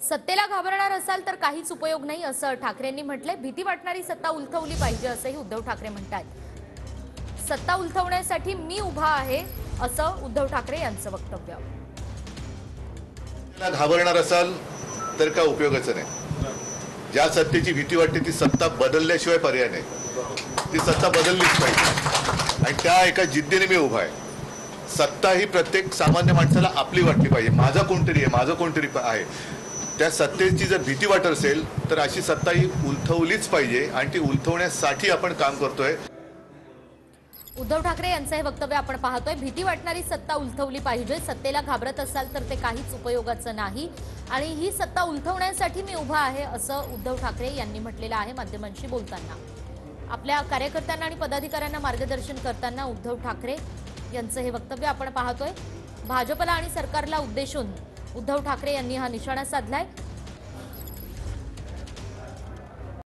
सत्तेला घाबरणार असाल तर काहीच उपयोग नाही असं ठाकरेंनी म्हटलंय। भीती वाटणारी सत्ता उलथवली पाहिजे असंही उद्धव ठाकरे म्हणतात। सत्ता उलथवण्यासाठी मी उभा आहे असं उद्धव ठाकरे यांचं वक्तव्य। घाबरणार असाल तर काय उपयोगाचं नाही। ज्या सत्तेची भीती वाटते ती सत्ता बदलल्याशिवाय पर्याय नाही। ती सत्ता बदललीच पाहिजे आणि त्या एका जिद्दीने मी उभा आहे। सत्ता ही प्रत्येक सामान्य माणसाला आपली वाटली पाहिजे। माझा कोणतरी आहे, माझं कोणतरी आहे। त्या सत्तेची जर भीती वाटत असेल तर अशी सत्ता ही उलथवलीच पाहिजे आणि ती उलथवण्यासाठी आपण काम करतोय। उद्धव ठाकरे यांचं हे वक्तव्य आपण पाहतोय। भीती वाटणारी सत्ता उलथवली पाहिजे, सत्तेला घाबरत असाल तर ते काहीच उपयोगाचं नाही आणि ही सत्ता उलथवण्यासाठी मी उभा आहे असं उद्धव ठाकरे यांनी म्हटलेलं आहे माध्यमांशी बोलताना। आपल्या कार्यकर्त्यांना आणि पदाधिकाऱ्यांना मार्गदर्शन करताना उद्धव ठाकरे यांचं हे वक्तव्य आपण पाहतोय। भाजपला आणि सरकारला उद्देशून उद्धव ठाकरे यांनी हा निशाणा साधलाय।